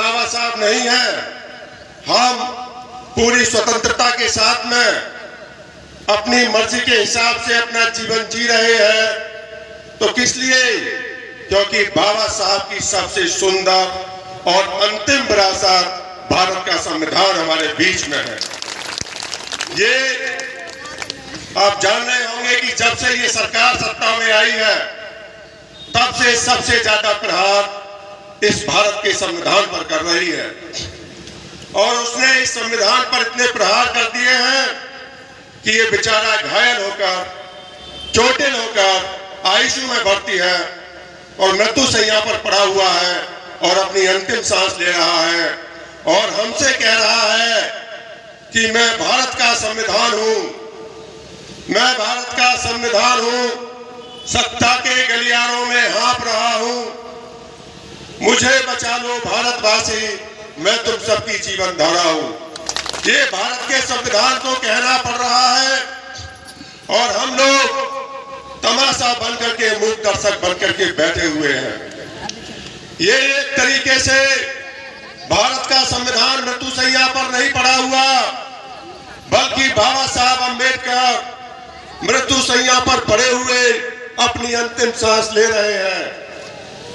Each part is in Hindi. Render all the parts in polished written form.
बाबा साहब नहीं है, हम पूरी स्वतंत्रता के साथ में अपनी मर्जी के हिसाब से अपना जीवन जी रहे हैं। तो किस लिए? क्योंकि बाबा साहब की सबसे सुंदर और अंतिम विरासत भारत का संविधान हमारे बीच में है। ये आप जान रहे होंगे कि जब से ये सरकार सत्ता में आई है, तब से सबसे ज्यादा प्रहार इस भारत के संविधान पर कर रही है। और उसने इस संविधान पर इतने प्रहार कर दिए हैं कि ये बेचारा घायल होकर, चोटिल होकर आईसीयू में भर्ती है और मृत्युशैया पर पड़ा हुआ है और अपनी अंतिम सांस ले रहा है और हमसे कह रहा है कि मैं भारत का संविधान हूं, मैं भारत का संविधान हूं, सत्ता के गलियारों में हाँफ रहा हूं, मुझे बचा लो भारतवासी, मैं तुम सबकी जीवन धारा हूं। ये भारत के संविधान को कहना पड़ रहा है और हम लोग तमाशा बनकर के, मूक दर्शक बनकर के बैठे हुए हैं। ये एक तरीके से भारत का संविधान मृत्युशैया पर नहीं पड़ा हुआ, बल्कि बाबा साहब अम्बेडकर मृत्युशैया पर पड़े हुए अपनी अंतिम सांस ले रहे हैं।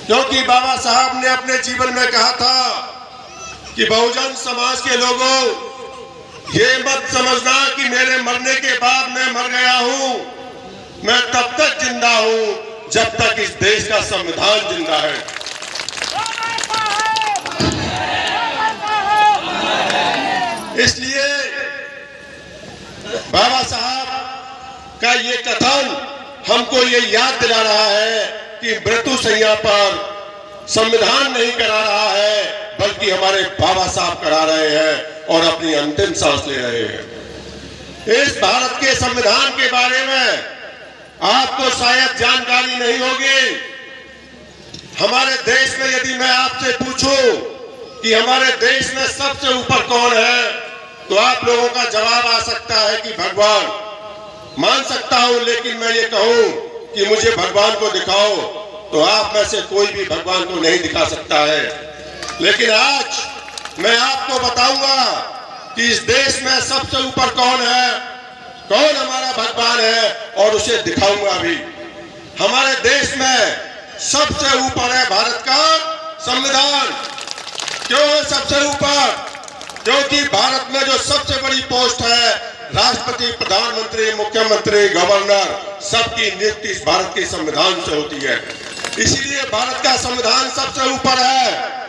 क्योंकि बाबा साहब ने अपने जीवन में कहा था कि बहुजन समाज के लोगों, ये मत समझना कि मेरे मरने के बाद मैं मर गया हूं, मैं तब तक जिंदा हूं जब तक इस देश का संविधान जिंदा है। इसलिए बाबा साहब का ये कथन हमको ये याद दिला रहा है कि मृत्युशैया पर संविधान नहीं करा रहा है, बल्कि हमारे बाबा साहब करा रहे हैं और अपनी अंतिम सांस ले रहे हैं। इस भारत के संविधान के बारे में आपको शायद जानकारी नहीं होगी। हमारे देश में यदि मैं आपसे पूछूं कि हमारे देश में सबसे ऊपर कौन है, तो आप लोगों का जवाब आ सकता है कि भगवान। मान सकता हूं, लेकिन मैं ये कहूं कि मुझे भगवान को दिखाओ, तो आप में से कोई भी भगवान को नहीं दिखा सकता है। लेकिन आज मैं आपको बताऊंगा कि इस देश में सबसे ऊपर कौन है, कौन हमारा भगवान है, और उसे दिखाऊंगा भी। हमारे देश में सबसे ऊपर है भारत का संविधान। क्यों है सबसे ऊपर? क्योंकि भारत में जो सबसे बड़ी पोस्ट है, राष्ट्रपति, प्रधानमंत्री, मुख्यमंत्री, गवर्नर, सबकी नियुक्ति इस भारत के संविधान से होती है। इसीलिए भारत का संविधान सबसे ऊपर है।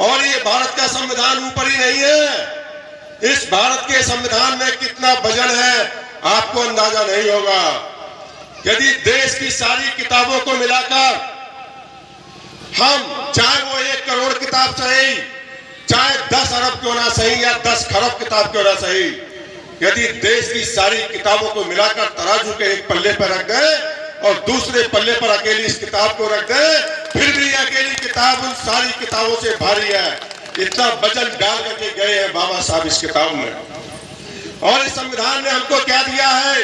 और ये भारत का संविधान ऊपर ही नहीं है, इस भारत के संविधान में कितना वजन है आपको अंदाजा नहीं होगा। यदि देश की सारी किताबों को मिलाकर हम, चाहे वो 1 करोड़ किताब सही, चाहे 10 अरब क्यों ना सही या 10 खरब किताब क्यों ना सही, यदि देश की सारी किताबों को मिलाकर तराजू के एक पल्ले पर रख गए और दूसरे पल्ले पर अकेली इस किताब को रख गए, फिर भी अकेली किताब उन सारी किताबों से भारी है। इतना वजन डाल करके गए हैं बाबा साहब इस किताब में। और इस संविधान ने हमको क्या दिया है?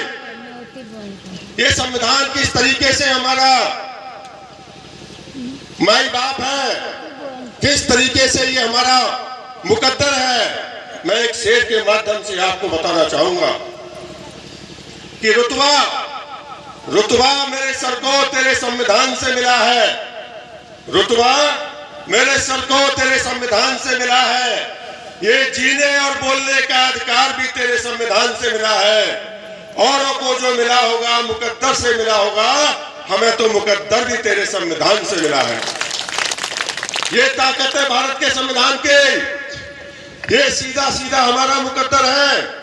ये संविधान किस तरीके से हमारा माई बाप है, किस तरीके से ये हमारा मुकद्दर है। मैं एक शेर के माध्यम से आपको बताना चाहूंगा कि रुतबा मेरे सर को तेरे संविधान से मिला है, रुतबा मेरे सर को तेरे संविधान से मिला है, ये जीने और बोलने का अधिकार भी तेरे संविधान से मिला है। औरों को जो मिला होगा मुकद्दर से मिला होगा, हमें तो मुकद्दर भी तेरे संविधान से मिला है। ये ताकत है भारत के संविधान के, ये सीधा सीधा हमारा मुकद्दर है।